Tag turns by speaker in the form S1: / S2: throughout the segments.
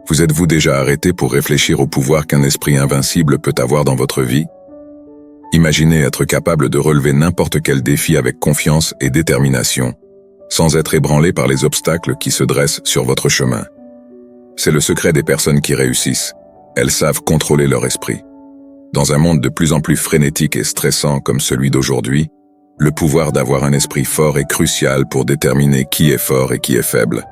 S1: Vous êtes-vous déjà arrêté pour réfléchir au pouvoir qu'un esprit invincible peut avoir dans votre vie? Imaginez être capable de relever n'importe quel défi avec confiance et détermination, sans être ébranlé par les obstacles qui se dressent sur votre chemin. C'est le secret des personnes qui réussissent. Elles savent contrôler leur esprit. Dans un monde de plus en plus frénétique et stressant comme celui d'aujourd'hui, le pouvoir d'avoir un esprit fort est crucial pour déterminer qui est fort et qui est faible.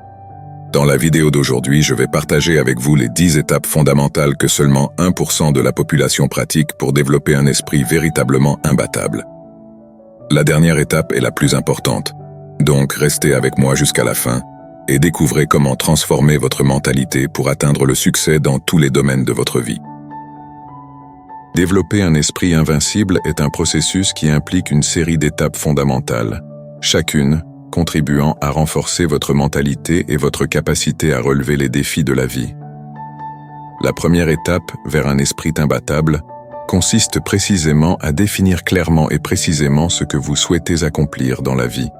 S1: Dans la vidéo d'aujourd'hui, je vais partager avec vous les 10 étapes fondamentales que seulement 1% de la population pratique pour développer un esprit véritablement imbattable. La dernière étape est la plus importante, donc restez avec moi jusqu'à la fin et découvrez comment transformer votre mentalité pour atteindre le succès dans tous les domaines de votre vie. Développer un esprit invincible est un processus qui implique une série d'étapes fondamentales, chacune contribuant à renforcer votre mentalité et votre capacité à relever les défis de la vie. La première étape vers un esprit imbattable consiste précisément à définir clairement et précisément ce que vous souhaitez accomplir dans la vie.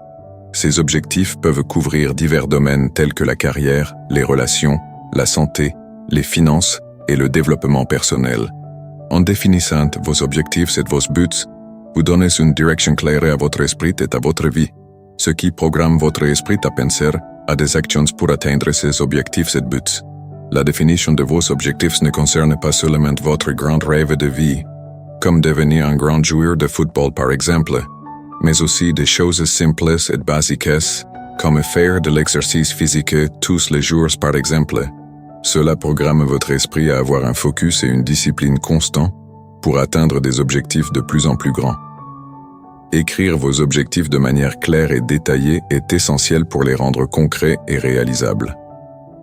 S1: Ces objectifs peuvent couvrir divers domaines tels que la carrière, les relations, la santé, les finances et le développement personnel. En définissant vos objectifs et vos buts, vous donnez une direction claire à votre esprit et à votre vie, ce qui programme votre esprit à penser à des actions pour atteindre ces objectifs et buts. La définition de vos objectifs ne concerne pas seulement votre grand rêve de vie, comme devenir un grand joueur de football par exemple, mais aussi des choses simples et basiques, comme faire de l'exercice physique tous les jours par exemple. Cela programme votre esprit à avoir un focus et une discipline constants pour atteindre des objectifs de plus en plus grands. Écrire vos objectifs de manière claire et détaillée est essentiel pour les rendre concrets et réalisables.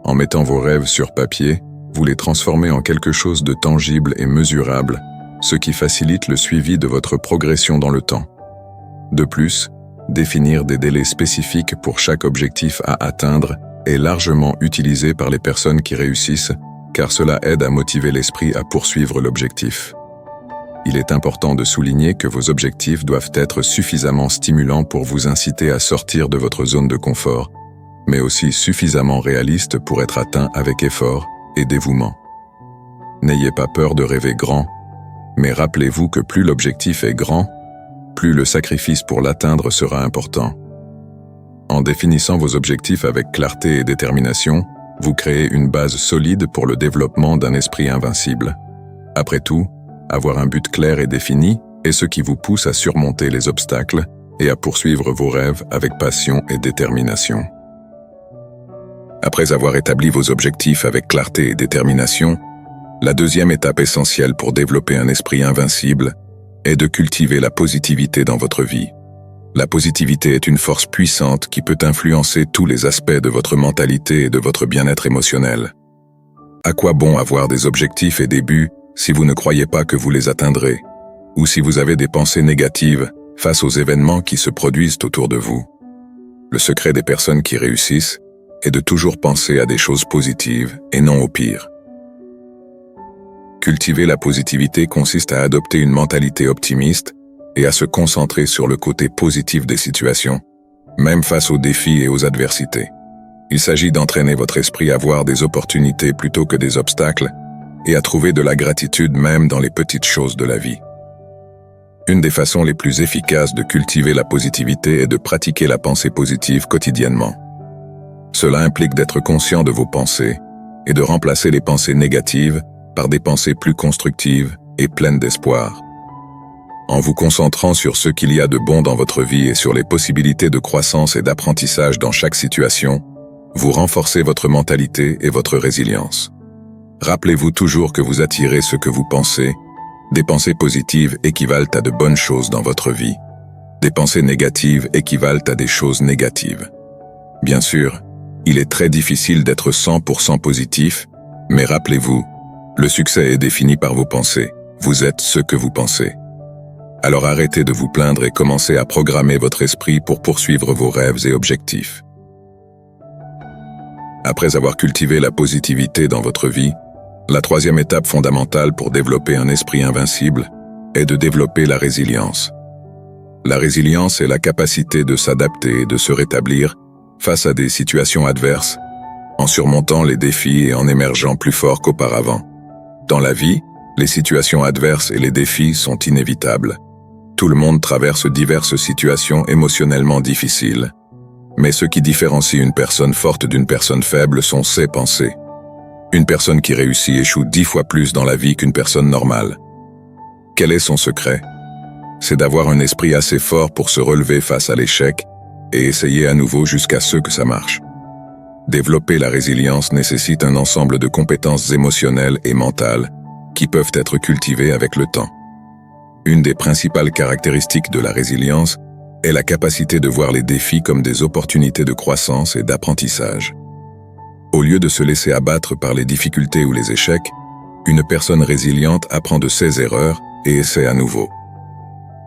S1: En mettant vos rêves sur papier, vous les transformez en quelque chose de tangible et mesurable, ce qui facilite le suivi de votre progression dans le temps. De plus, définir des délais spécifiques pour chaque objectif à atteindre est largement utilisé par les personnes qui réussissent, car cela aide à motiver l'esprit à poursuivre l'objectif. Il est important de souligner que vos objectifs doivent être suffisamment stimulants pour vous inciter à sortir de votre zone de confort, mais aussi suffisamment réalistes pour être atteints avec effort et dévouement. N'ayez pas peur de rêver grand, mais rappelez-vous que plus l'objectif est grand, plus le sacrifice pour l'atteindre sera important. En définissant vos objectifs avec clarté et détermination, vous créez une base solide pour le développement d'un esprit invincible. Après tout, avoir un but clair et défini est ce qui vous pousse à surmonter les obstacles et à poursuivre vos rêves avec passion et détermination. Après avoir établi vos objectifs avec clarté et détermination, la deuxième étape essentielle pour développer un esprit invincible est de cultiver la positivité dans votre vie. La positivité est une force puissante qui peut influencer tous les aspects de votre mentalité et de votre bien-être émotionnel. À quoi bon avoir des objectifs et des buts si vous ne croyez pas que vous les atteindrez, ou si vous avez des pensées négatives face aux événements qui se produisent autour de vous? Le secret des personnes qui réussissent est de toujours penser à des choses positives et non au pire. Cultiver la positivité consiste à adopter une mentalité optimiste et à se concentrer sur le côté positif des situations, même face aux défis et aux adversités. Il s'agit d'entraîner votre esprit à voir des opportunités plutôt que des obstacles et à trouver de la gratitude même dans les petites choses de la vie. Une des façons les plus efficaces de cultiver la positivité est de pratiquer la pensée positive quotidiennement. Cela implique d'être conscient de vos pensées et de remplacer les pensées négatives par des pensées plus constructives et pleines d'espoir. En vous concentrant sur ce qu'il y a de bon dans votre vie et sur les possibilités de croissance et d'apprentissage dans chaque situation, vous renforcez votre mentalité et votre résilience. Rappelez-vous toujours que vous attirez ce que vous pensez. Des pensées positives équivalent à de bonnes choses dans votre vie. Des pensées négatives équivalent à des choses négatives. Bien sûr, il est très difficile d'être 100% positif, mais rappelez-vous, le succès est défini par vos pensées. Vous êtes ce que vous pensez. Alors arrêtez de vous plaindre et commencez à programmer votre esprit pour poursuivre vos rêves et objectifs. Après avoir cultivé la positivité dans votre vie, la troisième étape fondamentale pour développer un esprit invincible est de développer la résilience. La résilience est la capacité de s'adapter et de se rétablir face à des situations adverses, en surmontant les défis et en émergeant plus fort qu'auparavant. Dans la vie, les situations adverses et les défis sont inévitables. Tout le monde traverse diverses situations émotionnellement difficiles. Mais ce qui différencie une personne forte d'une personne faible sont ses pensées. Une personne qui réussit échoue 10 fois plus dans la vie qu'une personne normale. Quel est son secret? C'est d'avoir un esprit assez fort pour se relever face à l'échec et essayer à nouveau jusqu'à ce que ça marche. Développer la résilience nécessite un ensemble de compétences émotionnelles et mentales qui peuvent être cultivées avec le temps. Une des principales caractéristiques de la résilience est la capacité de voir les défis comme des opportunités de croissance et d'apprentissage. Au lieu de se laisser abattre par les difficultés ou les échecs, une personne résiliente apprend de ses erreurs et essaie à nouveau.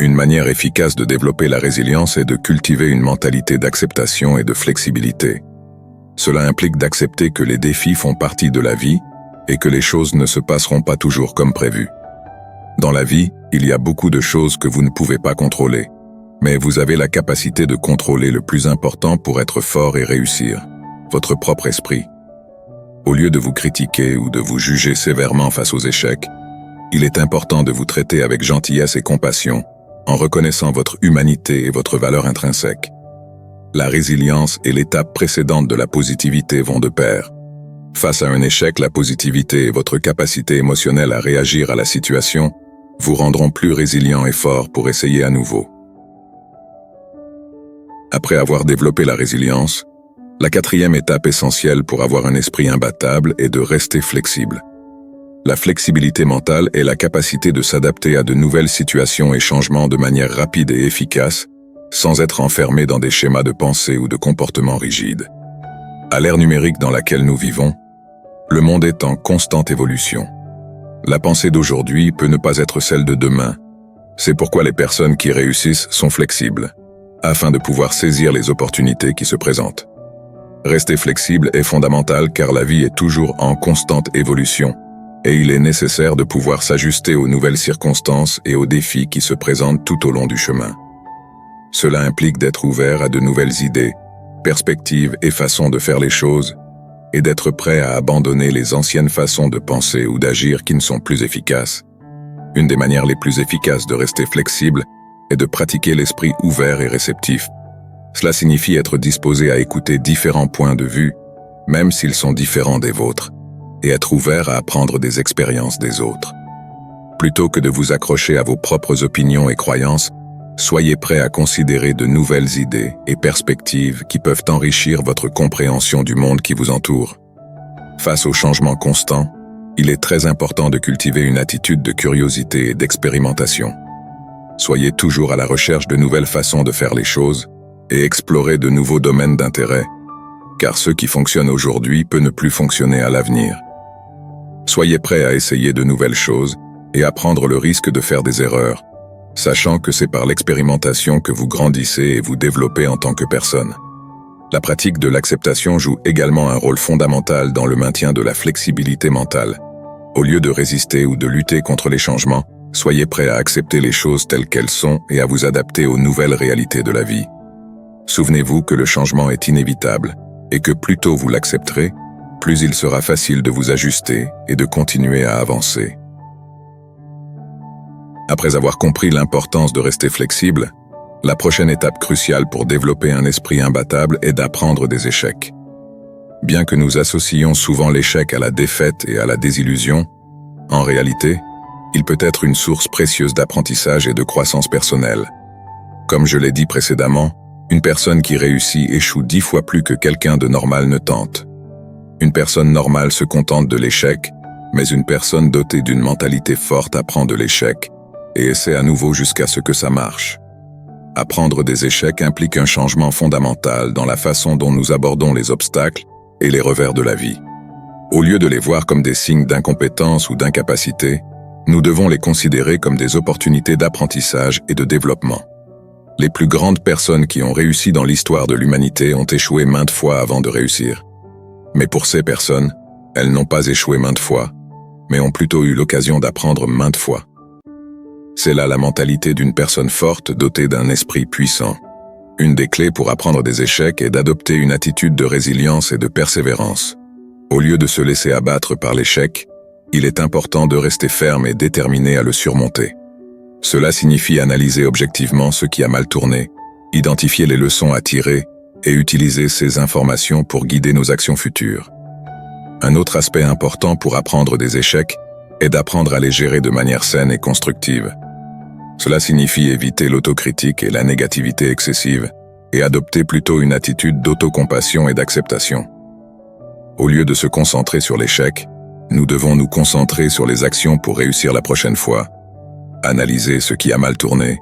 S1: Une manière efficace de développer la résilience est de cultiver une mentalité d'acceptation et de flexibilité. Cela implique d'accepter que les défis font partie de la vie et que les choses ne se passeront pas toujours comme prévu. Dans la vie, il y a beaucoup de choses que vous ne pouvez pas contrôler, mais vous avez la capacité de contrôler le plus important pour être fort et réussir, votre propre esprit. Au lieu de vous critiquer ou de vous juger sévèrement face aux échecs, il est important de vous traiter avec gentillesse et compassion, en reconnaissant votre humanité et votre valeur intrinsèque. La résilience et l'étape précédente de la positivité vont de pair. Face à un échec, la positivité et votre capacité émotionnelle à réagir à la situation vous rendront plus résilient et fort pour essayer à nouveau. Après avoir développé la résilience, la 4e étape essentielle pour avoir un esprit imbattable est de rester flexible. La flexibilité mentale est la capacité de s'adapter à de nouvelles situations et changements de manière rapide et efficace, sans être enfermé dans des schémas de pensée ou de comportement rigides. À l'ère numérique dans laquelle nous vivons, le monde est en constante évolution. La pensée d'aujourd'hui peut ne pas être celle de demain. C'est pourquoi les personnes qui réussissent sont flexibles, afin de pouvoir saisir les opportunités qui se présentent. Rester flexible est fondamental car la vie est toujours en constante évolution, et il est nécessaire de pouvoir s'ajuster aux nouvelles circonstances et aux défis qui se présentent tout au long du chemin. Cela implique d'être ouvert à de nouvelles idées, perspectives et façons de faire les choses, et d'être prêt à abandonner les anciennes façons de penser ou d'agir qui ne sont plus efficaces. Une des manières les plus efficaces de rester flexible est de pratiquer l'esprit ouvert et réceptif. Cela signifie être disposé à écouter différents points de vue, même s'ils sont différents des vôtres, et être ouvert à apprendre des expériences des autres. Plutôt que de vous accrocher à vos propres opinions et croyances, soyez prêt à considérer de nouvelles idées et perspectives qui peuvent enrichir votre compréhension du monde qui vous entoure. Face aux changements constants, il est très important de cultiver une attitude de curiosité et d'expérimentation. Soyez toujours à la recherche de nouvelles façons de faire les choses et explorez de nouveaux domaines d'intérêt, car ce qui fonctionne aujourd'hui peut ne plus fonctionner à l'avenir. Soyez prêt à essayer de nouvelles choses et à prendre le risque de faire des erreurs, sachant que c'est par l'expérimentation que vous grandissez et vous développez en tant que personne. La pratique de l'acceptation joue également un rôle fondamental dans le maintien de la flexibilité mentale. Au lieu de résister ou de lutter contre les changements, soyez prêt à accepter les choses telles qu'elles sont et à vous adapter aux nouvelles réalités de la vie. Souvenez-vous que le changement est inévitable et que plus tôt vous l'accepterez, plus il sera facile de vous ajuster et de continuer à avancer. Après avoir compris l'importance de rester flexible, la prochaine étape cruciale pour développer un esprit imbattable est d'apprendre des échecs. Bien que nous associons souvent l'échec à la défaite et à la désillusion, en réalité, il peut être une source précieuse d'apprentissage et de croissance personnelle. Comme je l'ai dit précédemment, une personne qui réussit échoue 10 fois plus que quelqu'un de normal ne tente. Une personne normale se contente de l'échec, mais une personne dotée d'une mentalité forte apprend de l'échec et essaie à nouveau jusqu'à ce que ça marche. Apprendre des échecs implique un changement fondamental dans la façon dont nous abordons les obstacles et les revers de la vie. Au lieu de les voir comme des signes d'incompétence ou d'incapacité, nous devons les considérer comme des opportunités d'apprentissage et de développement. Les plus grandes personnes qui ont réussi dans l'histoire de l'humanité ont échoué maintes fois avant de réussir. Mais pour ces personnes, elles n'ont pas échoué maintes fois, mais ont plutôt eu l'occasion d'apprendre maintes fois. C'est là la mentalité d'une personne forte dotée d'un esprit puissant. Une des clés pour apprendre des échecs est d'adopter une attitude de résilience et de persévérance. Au lieu de se laisser abattre par l'échec, il est important de rester ferme et déterminé à le surmonter. Cela signifie analyser objectivement ce qui a mal tourné, identifier les leçons à tirer et utiliser ces informations pour guider nos actions futures. Un autre aspect important pour apprendre des échecs est d'apprendre à les gérer de manière saine et constructive. Cela signifie éviter l'autocritique et la négativité excessive et adopter plutôt une attitude d'autocompassion et d'acceptation. Au lieu de se concentrer sur l'échec, nous devons nous concentrer sur les actions pour réussir la prochaine fois, analyser ce qui a mal tourné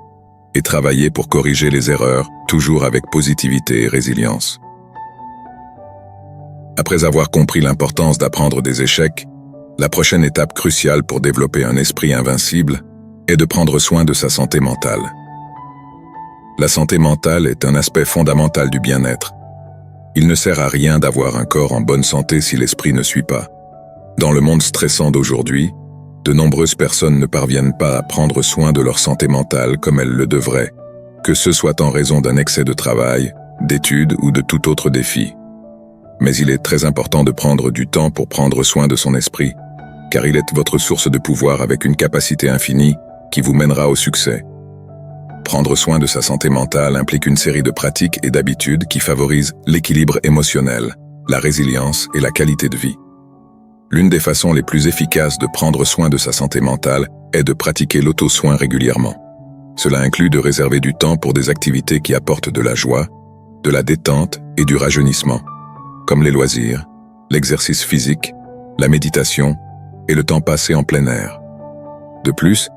S1: et travailler pour corriger les erreurs, toujours avec positivité et résilience. Après avoir compris l'importance d'apprendre des échecs, la prochaine étape cruciale pour développer un esprit invincible est de prendre soin de sa santé mentale. La santé mentale est un aspect fondamental du bien-être. Il ne sert à rien d'avoir un corps en bonne santé si l'esprit ne suit pas. Dans le monde stressant d'aujourd'hui, de nombreuses personnes ne parviennent pas à prendre soin de leur santé mentale comme elles le devraient, que ce soit en raison d'un excès de travail, d'études ou de tout autre défi. Mais il est très important de prendre du temps pour prendre soin de son esprit, car il est votre source de pouvoir avec une capacité infinie qui vous mènera au succès. Prendre soin de sa santé mentale implique une série de pratiques et d'habitudes qui favorisent l'équilibre émotionnel, la résilience et la qualité de vie. L'une des façons les plus efficaces de prendre soin de sa santé mentale est de pratiquer l'auto-soin régulièrement. Cela inclut de réserver du temps pour des activités qui apportent de la joie, de la détente et du rajeunissement, comme les loisirs, l'exercice physique, la méditation et le temps passé en plein air. De plus,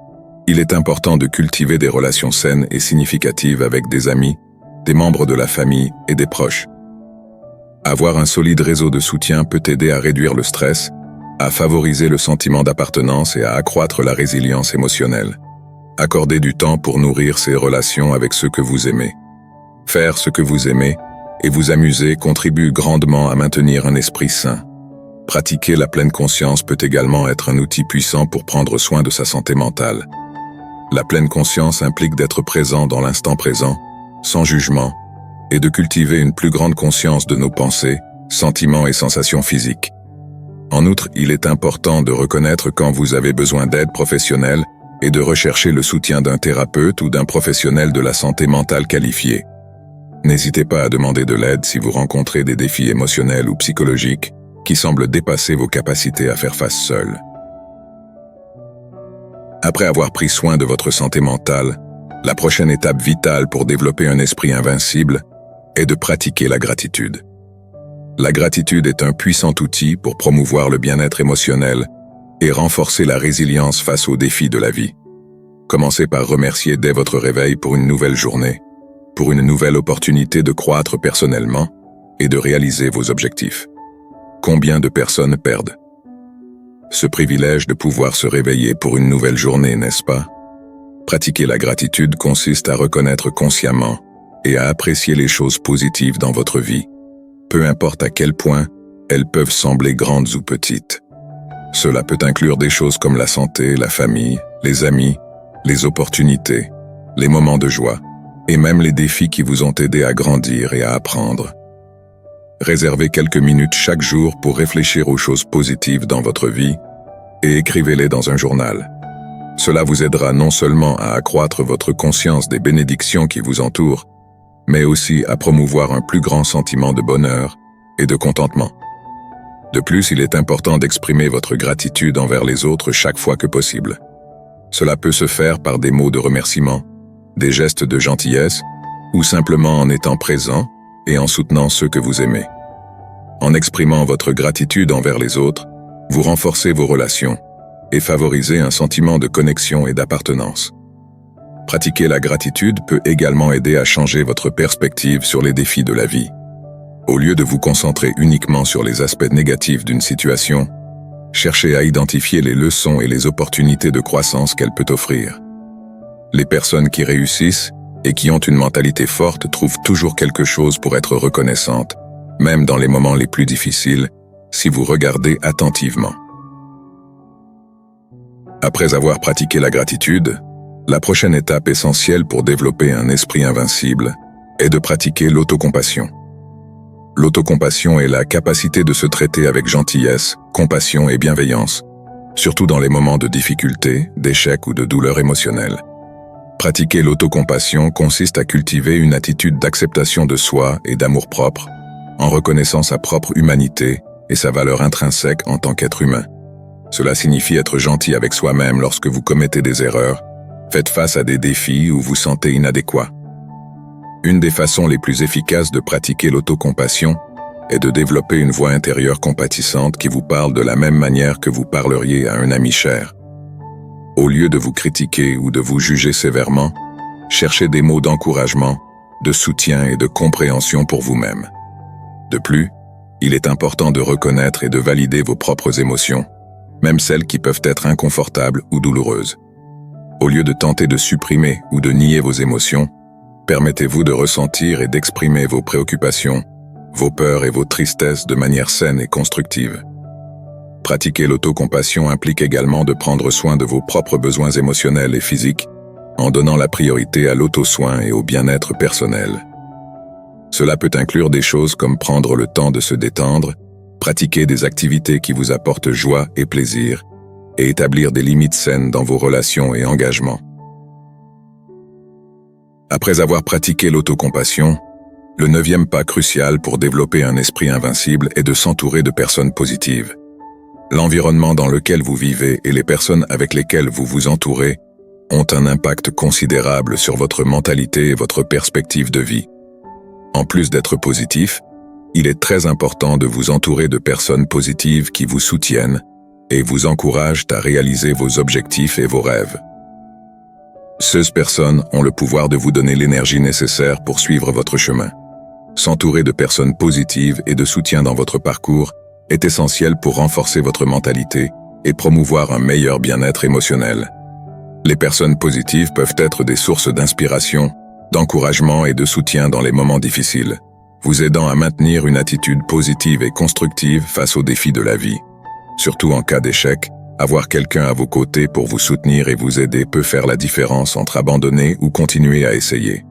S1: il est important de cultiver des relations saines et significatives avec des amis, des membres de la famille et des proches. Avoir un solide réseau de soutien peut aider à réduire le stress, à favoriser le sentiment d'appartenance et à accroître la résilience émotionnelle. Accordez du temps pour nourrir ces relations avec ceux que vous aimez. Faire ce que vous aimez et vous amuser contribue grandement à maintenir un esprit sain. Pratiquer la pleine conscience peut également être un outil puissant pour prendre soin de sa santé mentale. La pleine conscience implique d'être présent dans l'instant présent, sans jugement, et de cultiver une plus grande conscience de nos pensées, sentiments et sensations physiques. En outre, il est important de reconnaître quand vous avez besoin d'aide professionnelle et de rechercher le soutien d'un thérapeute ou d'un professionnel de la santé mentale qualifié. N'hésitez pas à demander de l'aide si vous rencontrez des défis émotionnels ou psychologiques qui semblent dépasser vos capacités à faire face seul. Après avoir pris soin de votre santé mentale, la prochaine étape vitale pour développer un esprit invincible est de pratiquer la gratitude. La gratitude est un puissant outil pour promouvoir le bien-être émotionnel et renforcer la résilience face aux défis de la vie. Commencez par remercier dès votre réveil pour une nouvelle journée, pour une nouvelle opportunité de croître personnellement et de réaliser vos objectifs. Combien de personnes perdent ce privilège de pouvoir se réveiller pour une nouvelle journée, n'est-ce pas? Pratiquer la gratitude consiste à reconnaître consciemment et à apprécier les choses positives dans votre vie, peu importe à quel point elles peuvent sembler grandes ou petites. Cela peut inclure des choses comme la santé, la famille, les amis, les opportunités, les moments de joie, et même les défis qui vous ont aidé à grandir et à apprendre. Réservez quelques minutes chaque jour pour réfléchir aux choses positives dans votre vie et écrivez-les dans un journal. Cela vous aidera non seulement à accroître votre conscience des bénédictions qui vous entourent, mais aussi à promouvoir un plus grand sentiment de bonheur et de contentement. De plus, il est important d'exprimer votre gratitude envers les autres chaque fois que possible. Cela peut se faire par des mots de remerciement, des gestes de gentillesse, ou simplement en étant présent et en soutenant ceux que vous aimez. En exprimant votre gratitude envers les autres, vous renforcez vos relations et favorisez un sentiment de connexion et d'appartenance. Pratiquer la gratitude peut également aider à changer votre perspective sur les défis de la vie. Au lieu de vous concentrer uniquement sur les aspects négatifs d'une situation, cherchez à identifier les leçons et les opportunités de croissance qu'elle peut offrir. Les personnes qui réussissent et qui ont une mentalité forte trouvent toujours quelque chose pour être reconnaissantes, même dans les moments les plus difficiles, si vous regardez attentivement. Après avoir pratiqué la gratitude, la prochaine étape essentielle pour développer un esprit invincible est de pratiquer l'autocompassion. L'autocompassion est la capacité de se traiter avec gentillesse, compassion et bienveillance, surtout dans les moments de difficulté, d'échec ou de douleur émotionnelle. Pratiquer l'autocompassion consiste à cultiver une attitude d'acceptation de soi et d'amour-propre, en reconnaissant sa propre humanité et sa valeur intrinsèque en tant qu'être humain. Cela signifie être gentil avec soi-même lorsque vous commettez des erreurs, faites face à des défis ou vous sentez inadéquat. Une des façons les plus efficaces de pratiquer l'autocompassion est de développer une voix intérieure compatissante qui vous parle de la même manière que vous parleriez à un ami cher. Au lieu de vous critiquer ou de vous juger sévèrement, cherchez des mots d'encouragement, de soutien et de compréhension pour vous-même. De plus, il est important de reconnaître et de valider vos propres émotions, même celles qui peuvent être inconfortables ou douloureuses. Au lieu de tenter de supprimer ou de nier vos émotions, permettez-vous de ressentir et d'exprimer vos préoccupations, vos peurs et vos tristesses de manière saine et constructive. Pratiquer l'autocompassion implique également de prendre soin de vos propres besoins émotionnels et physiques, en donnant la priorité à l'auto-soin et au bien-être personnel. Cela peut inclure des choses comme prendre le temps de se détendre, pratiquer des activités qui vous apportent joie et plaisir, et établir des limites saines dans vos relations et engagements. Après avoir pratiqué l'autocompassion, le 9e pas crucial pour développer un esprit invincible est de s'entourer de personnes positives. L'environnement dans lequel vous vivez et les personnes avec lesquelles vous vous entourez ont un impact considérable sur votre mentalité et votre perspective de vie. En plus d'être positif, il est très important de vous entourer de personnes positives qui vous soutiennent et vous encouragent à réaliser vos objectifs et vos rêves. Ces personnes ont le pouvoir de vous donner l'énergie nécessaire pour suivre votre chemin. S'entourer de personnes positives et de soutien dans votre parcours est essentiel pour renforcer votre mentalité et promouvoir un meilleur bien-être émotionnel. Les personnes positives peuvent être des sources d'inspiration, d'encouragement et de soutien dans les moments difficiles, vous aidant à maintenir une attitude positive et constructive face aux défis de la vie. Surtout en cas d'échec, avoir quelqu'un à vos côtés pour vous soutenir et vous aider peut faire la différence entre abandonner ou continuer à essayer.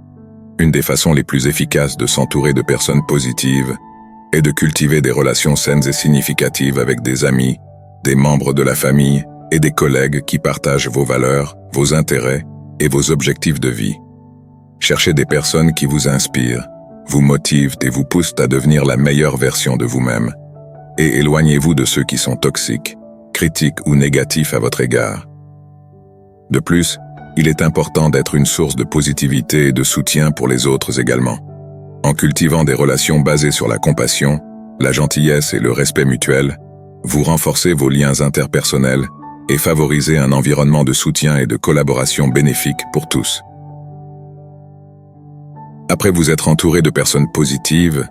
S1: Une des façons les plus efficaces de s'entourer de personnes positives est de cultiver des relations saines et significatives avec des amis, des membres de la famille et des collègues qui partagent vos valeurs, vos intérêts et vos objectifs de vie. Cherchez des personnes qui vous inspirent, vous motivent et vous poussent à devenir la meilleure version de vous-même. Et éloignez-vous de ceux qui sont toxiques, critiques ou négatifs à votre égard. De plus, il est important d'être une source de positivité et de soutien pour les autres également. En cultivant des relations basées sur la compassion, la gentillesse et le respect mutuel, vous renforcez vos liens interpersonnels et favorisez un environnement de soutien et de collaboration bénéfique pour tous. Après vous être entouré de personnes positives,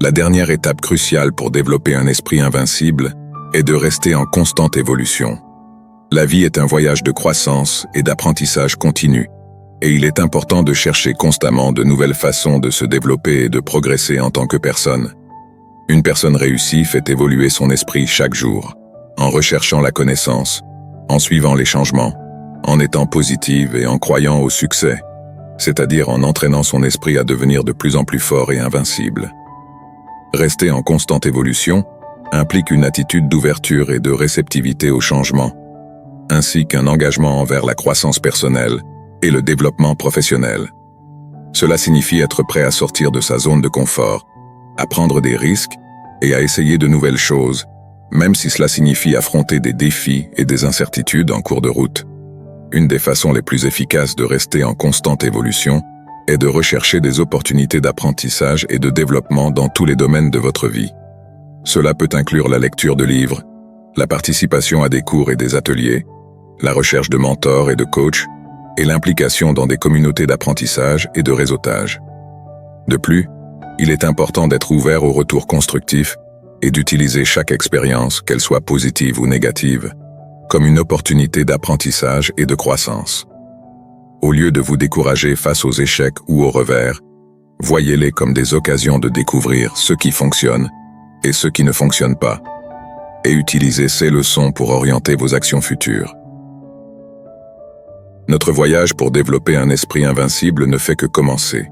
S1: la dernière étape cruciale pour développer un esprit invincible est de rester en constante évolution. La vie est un voyage de croissance et d'apprentissage continu, et il est important de chercher constamment de nouvelles façons de se développer et de progresser en tant que personne. Une personne réussie fait évoluer son esprit chaque jour, en recherchant la connaissance, en suivant les changements, en étant positive et en croyant au succès, c'est-à-dire en entraînant son esprit à devenir de plus en plus fort et invincible. Rester en constante évolution implique une attitude d'ouverture et de réceptivité au changement, ainsi qu'un engagement envers la croissance personnelle et le développement professionnel. Cela signifie être prêt à sortir de sa zone de confort, à prendre des risques et à essayer de nouvelles choses, même si cela signifie affronter des défis et des incertitudes en cours de route. Une des façons les plus efficaces de rester en constante évolution est de rechercher des opportunités d'apprentissage et de développement dans tous les domaines de votre vie. Cela peut inclure la lecture de livres, la participation à des cours et des ateliers, la recherche de mentors et de coachs, et l'implication dans des communautés d'apprentissage et de réseautage. De plus, il est important d'être ouvert aux retours constructifs et d'utiliser chaque expérience, qu'elle soit positive ou négative, comme une opportunité d'apprentissage et de croissance. Au lieu de vous décourager face aux échecs ou aux revers, voyez-les comme des occasions de découvrir ce qui fonctionne et ce qui ne fonctionne pas, et utilisez ces leçons pour orienter vos actions futures. Notre voyage pour développer un esprit invincible ne fait que commencer.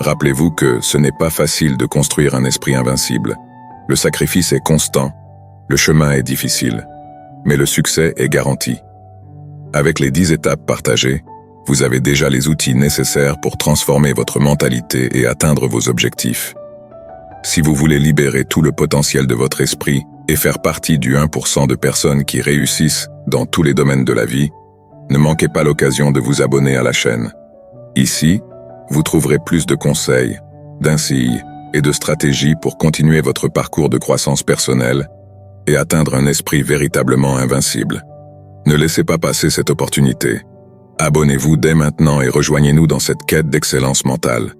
S1: Rappelez-vous que ce n'est pas facile de construire un esprit invincible. Le sacrifice est constant, le chemin est difficile, mais le succès est garanti. Avec les 10 étapes partagées, vous avez déjà les outils nécessaires pour transformer votre mentalité et atteindre vos objectifs. Si vous voulez libérer tout le potentiel de votre esprit et faire partie du 1% de personnes qui réussissent dans tous les domaines de la vie, ne manquez pas l'occasion de vous abonner à la chaîne. Ici, vous trouverez plus de conseils, d'insignes et de stratégies pour continuer votre parcours de croissance personnelle et atteindre un esprit véritablement invincible. Ne laissez pas passer cette opportunité. Abonnez-vous dès maintenant et rejoignez-nous dans cette quête d'excellence mentale.